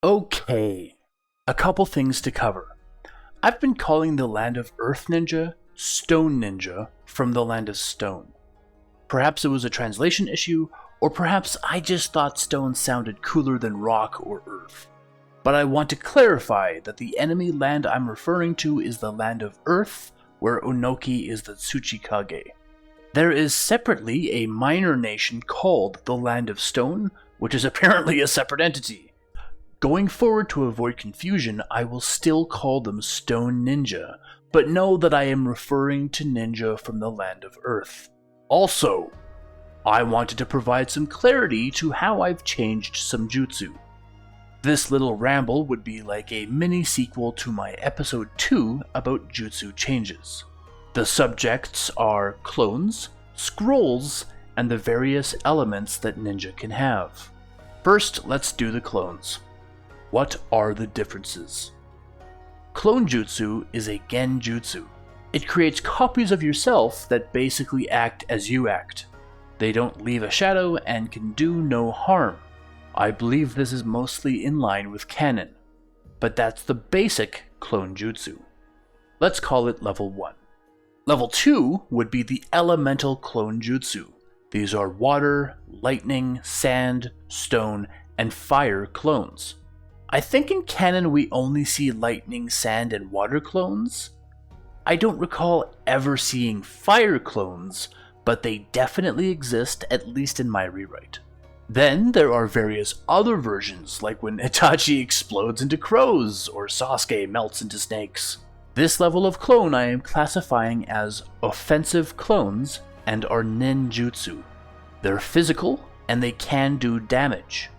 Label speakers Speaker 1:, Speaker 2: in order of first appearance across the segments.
Speaker 1: Okay, a couple things to cover. I've been calling the land of Earth Ninja, Stone Ninja, from the land of Stone. Perhaps it was a translation issue, or perhaps I just thought stone sounded cooler than rock or earth. But I want to clarify that the enemy land I'm referring to is the land of Earth, where Onoki is the Tsuchikage. There is separately a minor nation called the Land of Stone, which is apparently a separate entity. Going forward, to avoid confusion, I will still call them Stone Ninja, but know that I am referring to ninja from the Land of Earth. Also, I wanted to provide some clarity to how I've changed some jutsu. This little ramble would be like a mini sequel to my episode 2 about jutsu changes. The subjects are clones, scrolls, and the various elements that ninja can have. First, let's do the clones. What are the differences? Clone jutsu is a genjutsu. It creates copies of yourself that basically act as you act. They don't leave a shadow and can do no harm. I believe this is mostly in line with canon, but that's the basic clone jutsu. Let's call it level 1. Level 2 would be the elemental clone jutsu. These are water, lightning, sand, stone, and fire clones. I think in canon we only see lightning, sand, and water clones. I don't recall ever seeing fire clones, but they definitely exist, at least in my rewrite. Then there are various other versions, like when Itachi explodes into crows, or Sasuke melts into snakes. This level of clone I am classifying as offensive clones and are ninjutsu. They're physical, and they can do damage.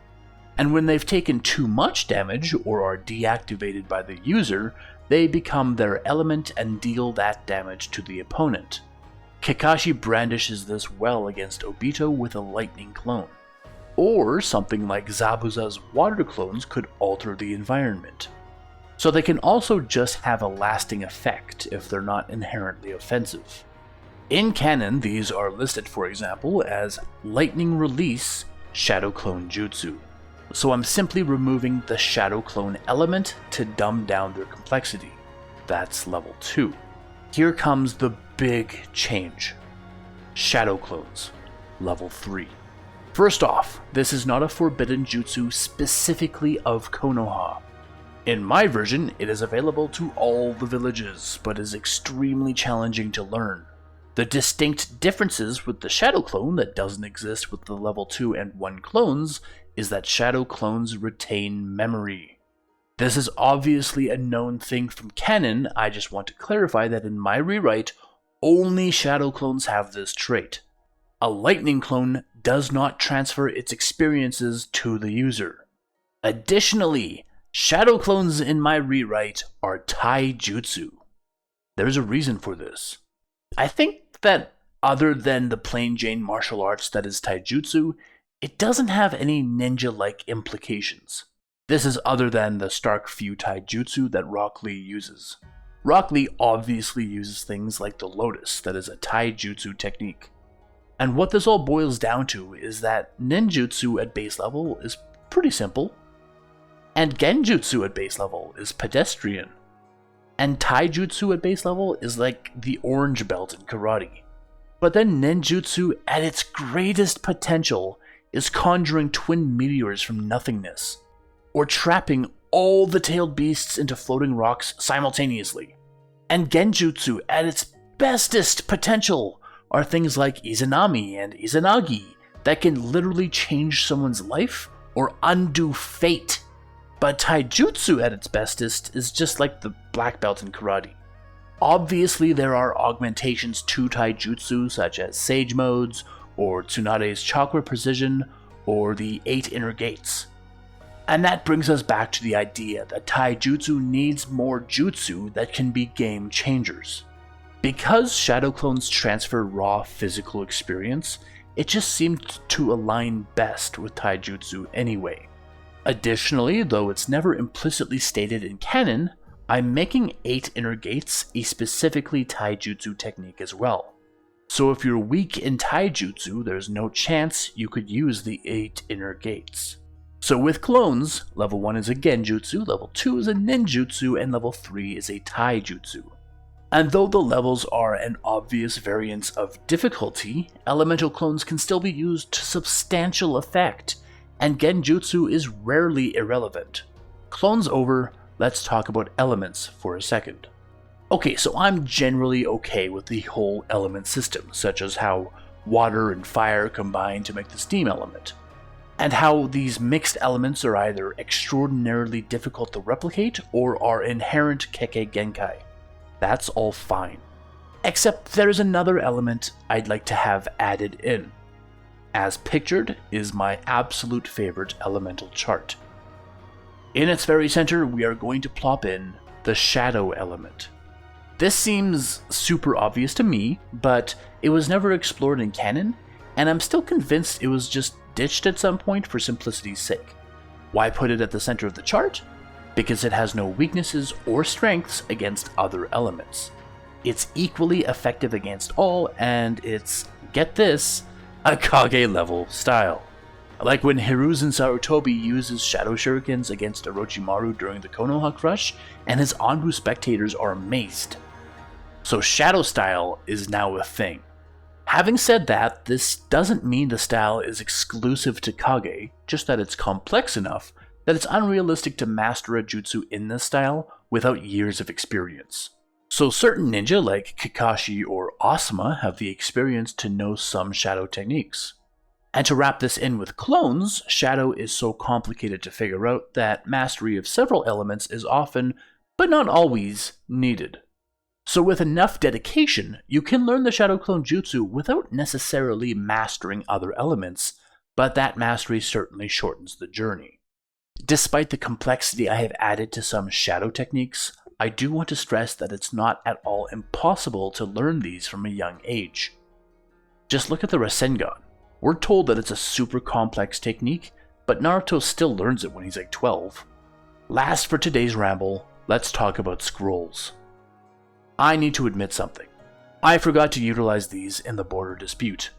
Speaker 1: And when they've taken too much damage, or are deactivated by the user, they become their element and deal that damage to the opponent. Kakashi brandishes this well against Obito with a lightning clone. Or something like Zabuza's water clones could alter the environment. So they can also just have a lasting effect if they're not inherently offensive. In canon, these are listed, for example, as Lightning Release Shadow Clone Jutsu. So I'm simply removing the Shadow Clone element to dumb down their complexity. That's level 2. Here comes the big change. Shadow Clones, level 3. First off, this is not a forbidden jutsu specifically of Konoha. In my version, it is available to all the villages, but is extremely challenging to learn. The distinct differences with the Shadow Clone that doesn't exist with the level 2 and 1 clones is that Shadow Clones retain memory. This is obviously a known thing from canon. I just want to clarify that in my rewrite, only Shadow Clones have this trait. A Lightning Clone does not transfer its experiences to the user. Additionally, Shadow Clones in my rewrite are taijutsu. There's a reason for this. I think that other than the plain Jane martial arts that is taijutsu, it doesn't have any ninja-like implications. This is other than the Stark Few taijutsu that Rock Lee uses. Rock Lee obviously uses things like the Lotus, that is a taijutsu technique. And what this all boils down to is that ninjutsu at base level is pretty simple, and genjutsu at base level is pedestrian, and taijutsu at base level is like the orange belt in karate. But then ninjutsu at its greatest potential is conjuring twin meteors from nothingness, or trapping all the tailed beasts into floating rocks simultaneously. And genjutsu at its bestest potential are things like Izanami and Izanagi that can literally change someone's life or undo fate. But taijutsu at its bestest is just like the black belt in karate. Obviously there are augmentations to taijutsu such as Sage Modes, or Tsunade's Chakra Precision, or the 8 Inner Gates. And that brings us back to the idea that taijutsu needs more jutsu that can be game changers. Because Shadow Clones transfer raw physical experience, it just seemed to align best with taijutsu anyway. Additionally, though it's never implicitly stated in canon, I'm making 8 Inner Gates a specifically taijutsu technique as well. So if you're weak in taijutsu, there's no chance you could use the 8 Inner Gates. So with clones, level 1 is a genjutsu, level 2 is a ninjutsu, and level 3 is a taijutsu. And though the levels are an obvious variance of difficulty, elemental clones can still be used to substantial effect, and genjutsu is rarely irrelevant. Clones over, let's talk about elements for a second. Okay, so I'm generally okay with the whole element system, such as how water and fire combine to make the steam element, and how these mixed elements are either extraordinarily difficult to replicate or are inherent Kekkei Genkai. That's all fine. Except there's another element I'd like to have added in. As pictured is my absolute favorite elemental chart. In its very center, we are going to plop in the shadow element. This seems super obvious to me, but it was never explored in canon, and I'm still convinced it was just ditched at some point for simplicity's sake. Why put it at the center of the chart? Because it has no weaknesses or strengths against other elements. It's equally effective against all, and it's, get this, a Kage level style. Like when Hiruzen Sarutobi uses Shadow Shurikens against Orochimaru during the Konoha Crush, and his Anbu spectators are amazed. So Shadow style is now a thing. Having said that, this doesn't mean the style is exclusive to Kage, just that it's complex enough that it's unrealistic to master a jutsu in this style without years of experience. So certain ninja like Kakashi or Asuma have the experience to know some shadow techniques. And to wrap this in with clones, shadow is so complicated to figure out that mastery of several elements is often, but not always, needed. So with enough dedication, you can learn the shadow clone jutsu without necessarily mastering other elements, but that mastery certainly shortens the journey. Despite the complexity I have added to some shadow techniques, I do want to stress that it's not at all impossible to learn these from a young age. Just look at the Rasengan. We're told that it's a super complex technique, but Naruto still learns it when he's like 12. Last for today's ramble, let's talk about scrolls. I need to admit something. I forgot to utilize these in the border dispute.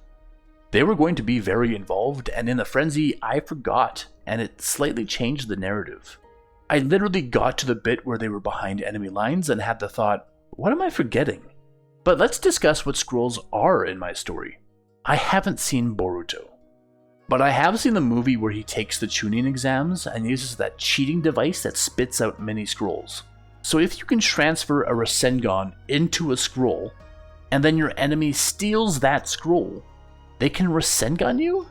Speaker 1: They were going to be very involved, and in the frenzy, I forgot, and it slightly changed the narrative. I literally got to the bit where they were behind enemy lines and had the thought, what am I forgetting? But let's discuss what scrolls are in my story. I haven't seen Boruto, but I have seen the movie where he takes the Chunin exams and uses that cheating device that spits out mini scrolls. So if you can transfer a Rasengan into a scroll, and then your enemy steals that scroll, they can Rasengan you?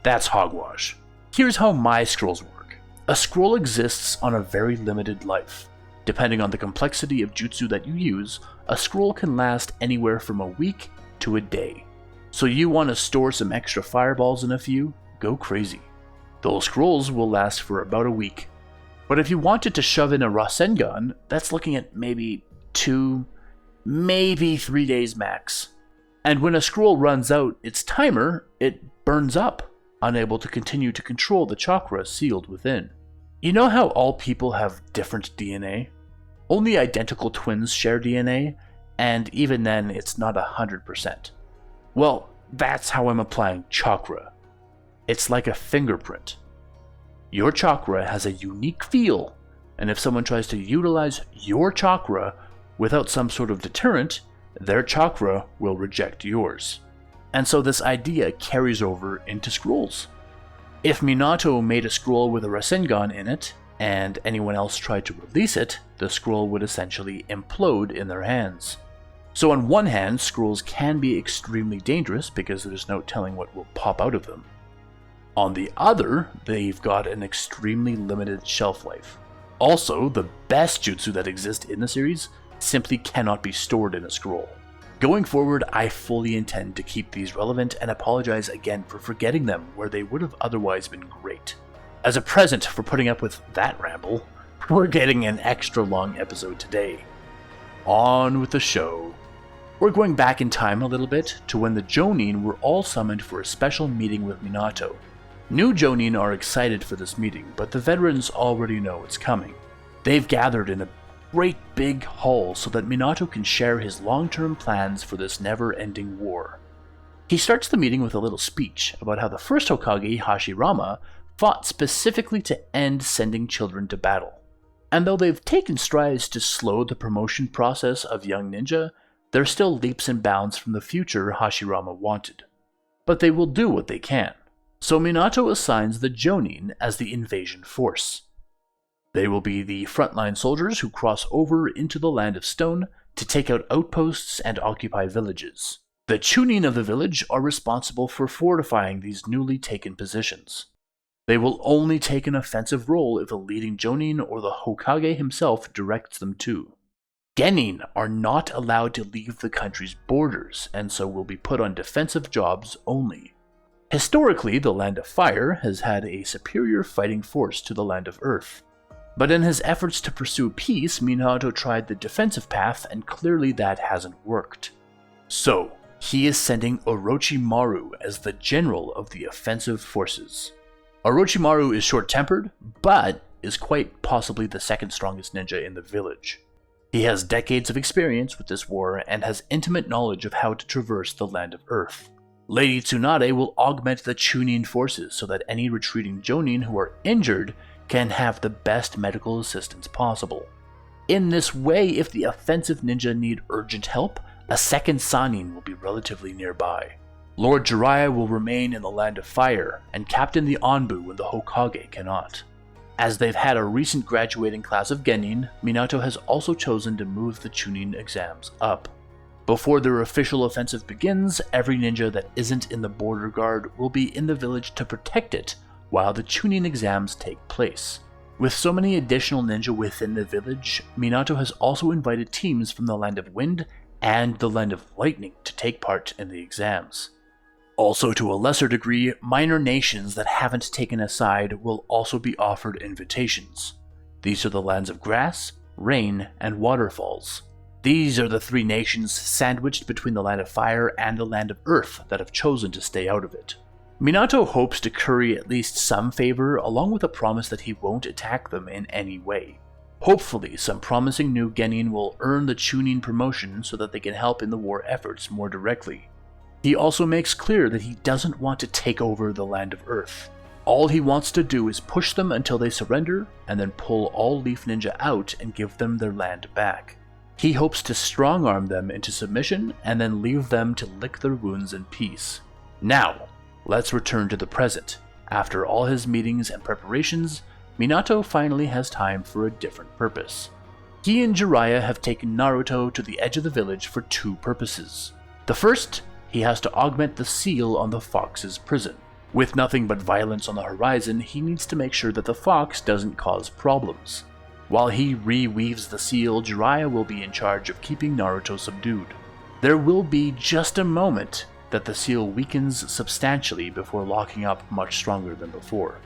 Speaker 1: That's hogwash. Here's how my scrolls work. A scroll exists on a very limited life. Depending on the complexity of jutsu that you use, a scroll can last anywhere from a week to a day. So you want to store some extra fireballs in a few? Go crazy. Those scrolls will last for about a week. But if you wanted to shove in a Rasengan, that's looking at maybe 2, maybe 3 days max. And when a scroll runs out its timer, it burns up, unable to continue to control the chakra sealed within. You know how all people have different DNA? Only identical twins share DNA, and even then it's not 100%. Well, that's how I'm applying chakra. It's like a fingerprint. Your chakra has a unique feel, and if someone tries to utilize your chakra without some sort of deterrent, their chakra will reject yours. And so this idea carries over into scrolls. If Minato made a scroll with a Rasengan in it, and anyone else tried to release it, the scroll would essentially implode in their hands. So on one hand, scrolls can be extremely dangerous because there's no telling what will pop out of them. On the other, they've got an extremely limited shelf life. Also, the best jutsu that exist in the series simply cannot be stored in a scroll. Going forward, I fully intend to keep these relevant and apologize again for forgetting them where they would have otherwise been great. As a present for putting up with that ramble, we're getting an extra long episode today. On with the show. We're going back in time a little bit to when the Jonin were all summoned for a special meeting with Minato. New Jonin are excited for this meeting, but the veterans already know it's coming. They've gathered in a great big hall so that Minato can share his long-term plans for this never-ending war. He starts the meeting with a little speech about how the first Hokage, Hashirama, fought specifically to end sending children to battle. And though they've taken strides to slow the promotion process of young ninja, they're still leaps and bounds from the future Hashirama wanted. But they will do what they can. So Minato assigns the Jonin as the invasion force. They will be the frontline soldiers who cross over into the Land of Stone to take out outposts and occupy villages. The Chunin of the village are responsible for fortifying these newly taken positions. They will only take an offensive role if a leading Jonin or the Hokage himself directs them to. Genin are not allowed to leave the country's borders, and so will be put on defensive jobs only. Historically, the Land of Fire has had a superior fighting force to the Land of Earth. But in his efforts to pursue peace, Minato tried the defensive path, and clearly that hasn't worked. So, he is sending Orochimaru as the general of the offensive forces. Orochimaru is short-tempered, but is quite possibly the second strongest ninja in the village. He has decades of experience with this war and has intimate knowledge of how to traverse the Land of Earth. Lady Tsunade will augment the Chunin forces so that any retreating Jonin who are injured can have the best medical assistance possible. In this way, if the offensive ninja need urgent help, a second Sannin will be relatively nearby. Lord Jiraiya will remain in the Land of Fire and captain the Anbu when the Hokage cannot. As they've had a recent graduating class of Genin, Minato has also chosen to move the Chunin exams up. Before their official offensive begins, every ninja that isn't in the border guard will be in the village to protect it while the Chunin exams take place. With so many additional ninja within the village, Minato has also invited teams from the Land of Wind and the Land of Lightning to take part in the exams. Also, to a lesser degree, minor nations that haven't taken a side will also be offered invitations. These are the Lands of Grass, Rain, and Waterfalls. These are the three nations sandwiched between the Land of Fire and the Land of Earth that have chosen to stay out of it. Minato hopes to curry at least some favor, along with a promise that he won't attack them in any way. Hopefully, some promising new Genin will earn the Chunin promotion so that they can help in the war efforts more directly. He also makes clear that he doesn't want to take over the Land of Earth. All he wants to do is push them until they surrender, and then pull all Leaf Ninja out and give them their land back. He hopes to strong-arm them into submission, and then leave them to lick their wounds in peace. Now, let's return to the present. After all his meetings and preparations, Minato finally has time for a different purpose. He and Jiraiya have taken Naruto to the edge of the village for two purposes. The first, he has to augment the seal on the fox's prison. With nothing but violence on the horizon, he needs to make sure that the fox doesn't cause problems. While he reweaves the seal, Jiraiya will be in charge of keeping Naruto subdued. There will be just a moment that the seal weakens substantially before locking up much stronger than before.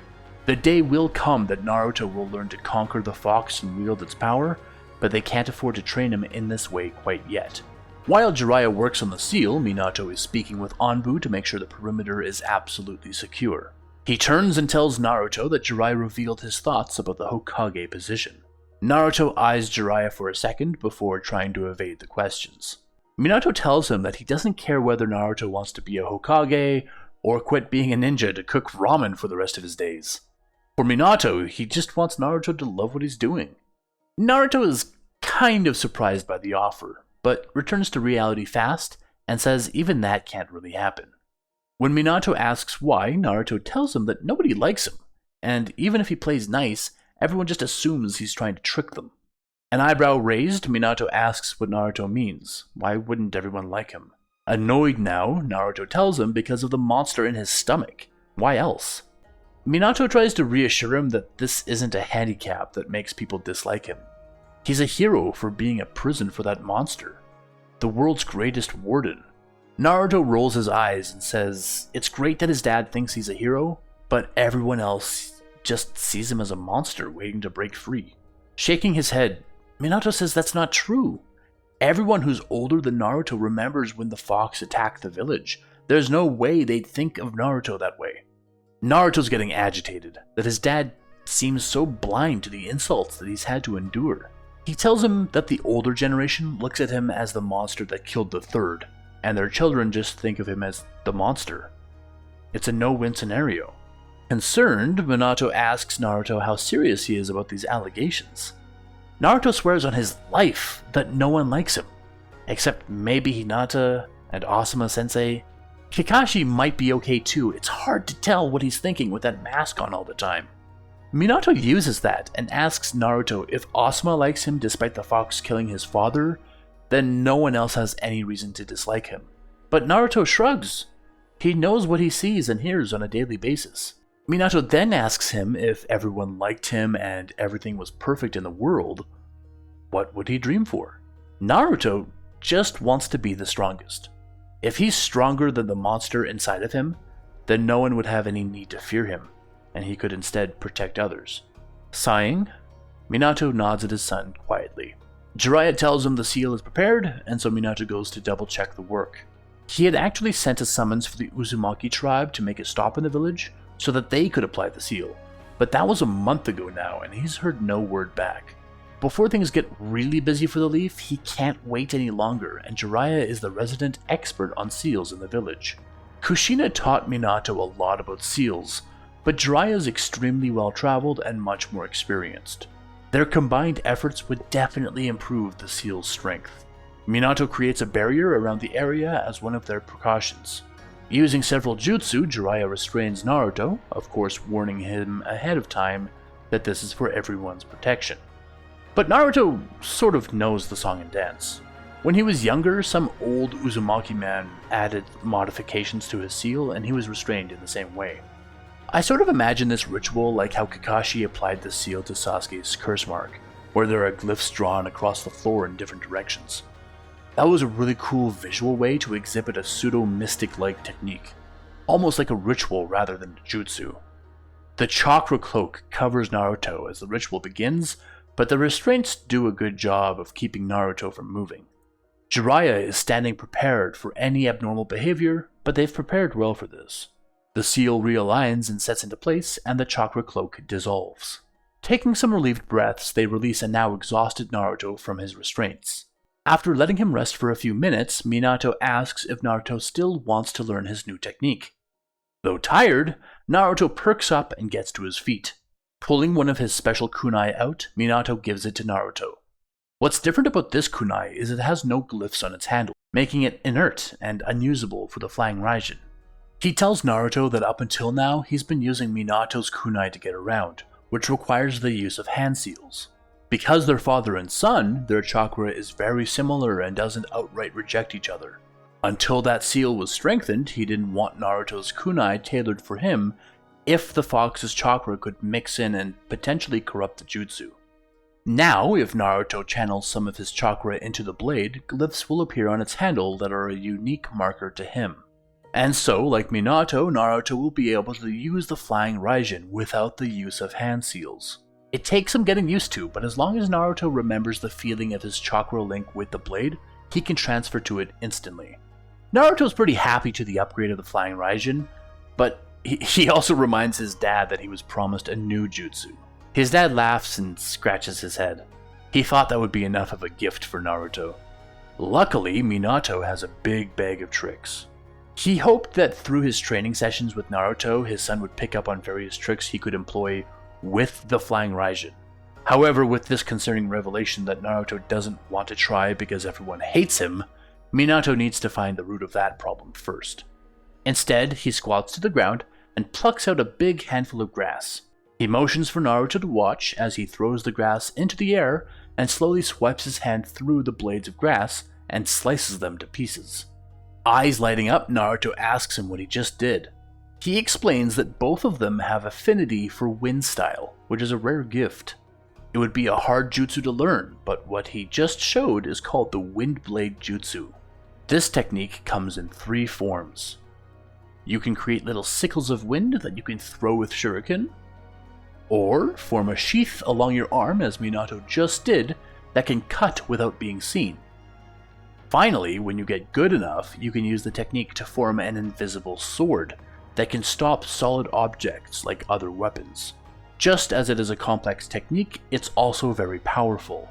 Speaker 1: The day will come that Naruto will learn to conquer the fox and wield its power, but they can't afford to train him in this way quite yet. While Jiraiya works on the seal, Minato is speaking with Anbu to make sure the perimeter is absolutely secure. He turns and tells Naruto that Jiraiya revealed his thoughts about the Hokage position. Naruto eyes Jiraiya for a second before trying to evade the questions. Minato tells him that he doesn't care whether Naruto wants to be a Hokage or quit being a ninja to cook ramen for the rest of his days. For Minato, he just wants Naruto to love what he's doing. Naruto is kind of surprised by the offer, but returns to reality fast and says even that can't really happen. When Minato asks why, Naruto tells him that nobody likes him, and even if he plays nice, everyone just assumes he's trying to trick them. An eyebrow raised, Minato asks what Naruto means. Why wouldn't everyone like him? Annoyed now, Naruto tells him because of the monster in his stomach. Why else? Minato tries to reassure him that this isn't a handicap that makes people dislike him. He's a hero for being a prison for that monster. The world's greatest warden. Naruto rolls his eyes and says it's great that his dad thinks he's a hero, but everyone else just sees him as a monster waiting to break free. Shaking his head, Minato says that's not true. Everyone who's older than Naruto remembers when the fox attacked the village. There's no way they'd think of Naruto that way. Naruto's getting agitated, that his dad seems so blind to the insults that he's had to endure. He tells him that the older generation looks at him as the monster that killed the third, and their children just think of him as the monster. It's a no-win scenario. Concerned, Minato asks Naruto how serious he is about these allegations. Naruto swears on his life that no one likes him, except maybe Hinata and Asuma Sensei. Kakashi might be okay too, it's hard to tell what he's thinking with that mask on all the time. Minato uses that and asks Naruto if Asuma likes him despite the fox killing his father, then no one else has any reason to dislike him. But Naruto shrugs. He knows what he sees and hears on a daily basis. Minato then asks him if everyone liked him and everything was perfect in the world, what would he dream for? Naruto just wants to be the strongest. If he's stronger than the monster inside of him, then no one would have any need to fear him, and he could instead protect others. Sighing, Minato nods at his son quietly. Jiraiya tells him the seal is prepared, and so Minato goes to double check the work. He had actually sent a summons for the Uzumaki tribe to make a stop in the village, so that they could apply the seal, but that was a month ago now and he's heard no word back. Before things get really busy for the Leaf, he can't wait any longer, and Jiraiya is the resident expert on seals in the village. Kushina taught Minato a lot about seals, but Jiraiya is extremely well traveled and much more experienced. Their combined efforts would definitely improve the seal's strength. Minato creates a barrier around the area as one of their precautions. Using several jutsu, Jiraiya restrains Naruto, of course warning him ahead of time that this is for everyone's protection. But Naruto sort of knows the song and dance. When he was younger, some old Uzumaki man added modifications to his seal and he was restrained in the same way. I sort of imagine this ritual like how Kakashi applied the seal to Sasuke's curse mark, where there are glyphs drawn across the floor in different directions. That was a really cool visual way to exhibit a pseudo-mystic-like technique, almost like a ritual rather than a jutsu. The chakra cloak covers Naruto as the ritual begins, but the restraints do a good job of keeping Naruto from moving. Jiraiya is standing prepared for any abnormal behavior, but they've prepared well for this. The seal realigns and sets into place, and the chakra cloak dissolves. Taking some relieved breaths, they release a now exhausted Naruto from his restraints. After letting him rest for a few minutes, Minato asks if Naruto still wants to learn his new technique. Though tired, Naruto perks up and gets to his feet. Pulling one of his special kunai out, Minato gives it to Naruto. What's different about this kunai is it has no glyphs on its handle, making it inert and unusable for the flying Raijin. He tells Naruto that up until now he's been using Minato's kunai to get around, which requires the use of hand seals. Because they're father and son, their chakra is very similar and doesn't outright reject each other. Until that seal was strengthened, he didn't want Naruto's kunai tailored for him if the fox's chakra could mix in and potentially corrupt the jutsu. Now, if Naruto channels some of his chakra into the blade, glyphs will appear on its handle that are a unique marker to him. And so, like Minato, Naruto will be able to use the flying Raijin without the use of hand seals. It takes some getting used to, but as long as Naruto remembers the feeling of his chakra link with the blade, he can transfer to it instantly. Naruto's pretty happy to the upgrade of the flying Raijin, but he also reminds his dad that he was promised a new jutsu. His dad laughs and scratches his head. He thought that would be enough of a gift for Naruto. Luckily, Minato has a big bag of tricks. He hoped that through his training sessions with Naruto, his son would pick up on various tricks he could employ with the flying Raijin. However, with this concerning revelation that Naruto doesn't want to try because everyone hates him, Minato needs to find the root of that problem first. Instead, he squats to the ground and plucks out a big handful of grass. He motions for Naruto to watch as he throws the grass into the air and slowly swipes his hand through the blades of grass and slices them to pieces. Eyes lighting up, Naruto asks him what he just did. He explains that both of them have affinity for wind style, which is a rare gift. It would be a hard jutsu to learn, but what he just showed is called the Wind Blade Jutsu. This technique comes in 3 forms. You can create little sickles of wind that you can throw with shuriken, or form a sheath along your arm as Minato just did that can cut without being seen. Finally, when you get good enough, you can use the technique to form an invisible sword that can stop solid objects like other weapons. Just as it is a complex technique, it's also very powerful.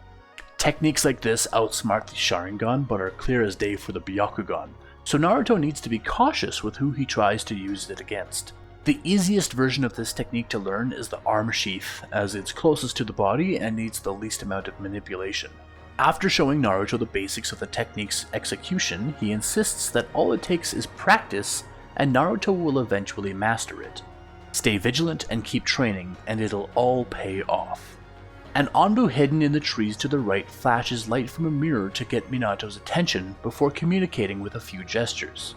Speaker 1: Techniques like this outsmart the Sharingan but are clear as day for the Byakugan, so Naruto needs to be cautious with who he tries to use it against. The easiest version of this technique to learn is the arm sheath, as it's closest to the body and needs the least amount of manipulation. After showing Naruto the basics of the technique's execution, he insists that all it takes is practice and Naruto will eventually master it. Stay vigilant and keep training, and it'll all pay off. An Anbu hidden in the trees to the right flashes light from a mirror to get Minato's attention before communicating with a few gestures.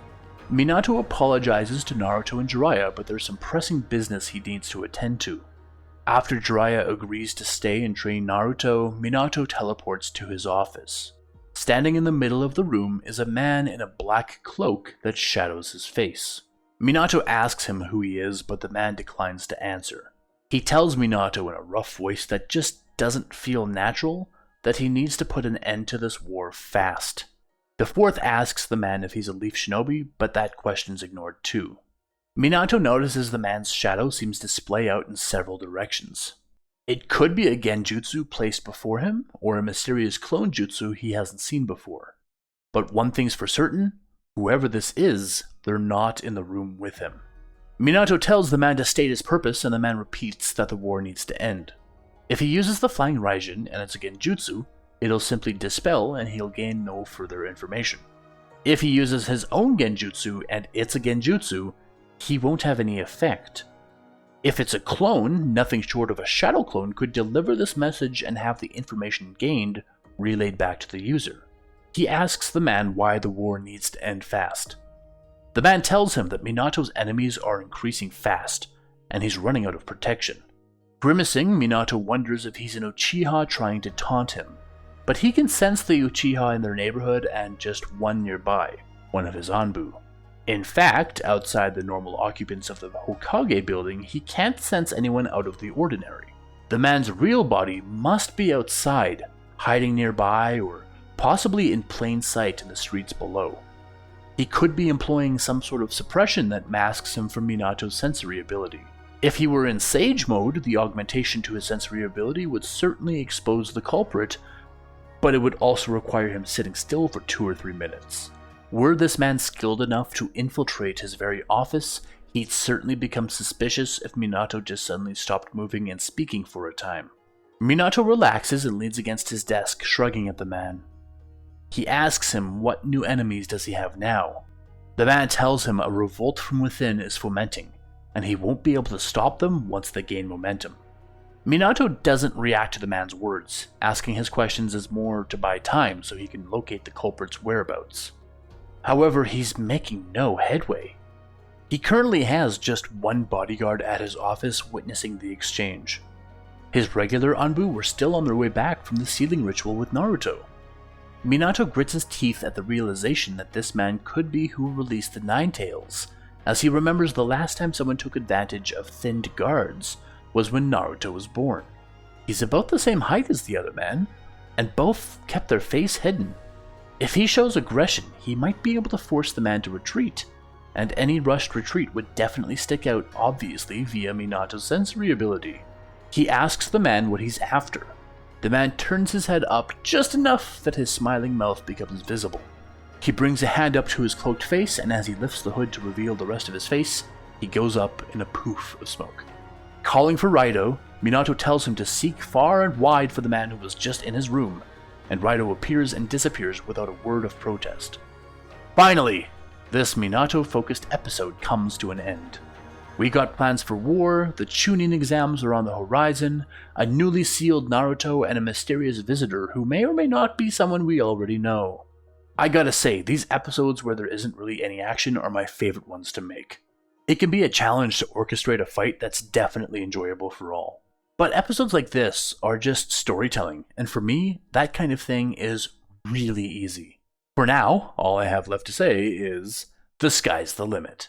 Speaker 1: Minato apologizes to Naruto and Jiraiya, but there's some pressing business he needs to attend to. After Jiraiya agrees to stay and train Naruto, Minato teleports to his office. Standing in the middle of the room is a man in a black cloak that shadows his face. Minato asks him who he is, but the man declines to answer. He tells Minato in a rough voice that just doesn't feel natural, that he needs to put an end to this war fast. The fourth asks the man if he's a leaf shinobi, but that question's ignored too. Minato notices the man's shadow seems to splay out in several directions. It could be a genjutsu placed before him, or a mysterious clone jutsu he hasn't seen before. But one thing's for certain, whoever this is, they're not in the room with him. Minato tells the man to state his purpose, and the man repeats that the war needs to end. If he uses the Flying Raijin and it's a genjutsu, it'll simply dispel and he'll gain no further information. If he uses his own genjutsu and it's a genjutsu, he won't have any effect. If it's a clone, nothing short of a shadow clone could deliver this message and have the information gained relayed back to the user. He asks the man why the war needs to end fast. The man tells him that Minato's enemies are increasing fast, and he's running out of protection. Grimacing, Minato wonders if he's an Uchiha trying to taunt him, but he can sense the Uchiha in their neighborhood and just one nearby, one of his Anbu. In fact, outside the normal occupants of the Hokage building, he can't sense anyone out of the ordinary. The man's real body must be outside, hiding nearby or possibly in plain sight in the streets below. He could be employing some sort of suppression that masks him from Minato's sensory ability. If he were in Sage mode, the augmentation to his sensory ability would certainly expose the culprit, but it would also require him sitting still for 2 or 3 minutes. Were this man skilled enough to infiltrate his very office, he'd certainly become suspicious if Minato just suddenly stopped moving and speaking for a time. Minato relaxes and leans against his desk, shrugging at the man. He asks him what new enemies does he have now. The man tells him a revolt from within is fomenting, and he won't be able to stop them once they gain momentum. Minato doesn't react to the man's words, asking his questions is more to buy time so he can locate the culprit's whereabouts. However, he's making no headway. He currently has just one bodyguard at his office witnessing the exchange. His regular Anbu were still on their way back from the sealing ritual with Naruto. Minato grits his teeth at the realization that this man could be who released the Nine Tails, as he remembers the last time someone took advantage of thinned guards was when Naruto was born. He's about the same height as the other man, and both kept their face hidden. If he shows aggression, he might be able to force the man to retreat, and any rushed retreat would definitely stick out obviously via Minato's sensory ability. He asks the man what he's after. The man turns his head up just enough that his smiling mouth becomes visible. He brings a hand up to his cloaked face, and as he lifts the hood to reveal the rest of his face, he goes up in a poof of smoke. Calling for Raido, Minato tells him to seek far and wide for the man who was just in his room, and Raido appears and disappears without a word of protest. Finally, this Minato-focused episode comes to an end. We got plans for war, the Chunin exams are on the horizon, a newly sealed Naruto, and a mysterious visitor who may or may not be someone we already know. I gotta say, these episodes where there isn't really any action are my favorite ones to make. It can be a challenge to orchestrate a fight that's definitely enjoyable for all. But episodes like this are just storytelling, and for me, that kind of thing is really easy. For now, all I have left to say is, the sky's the limit.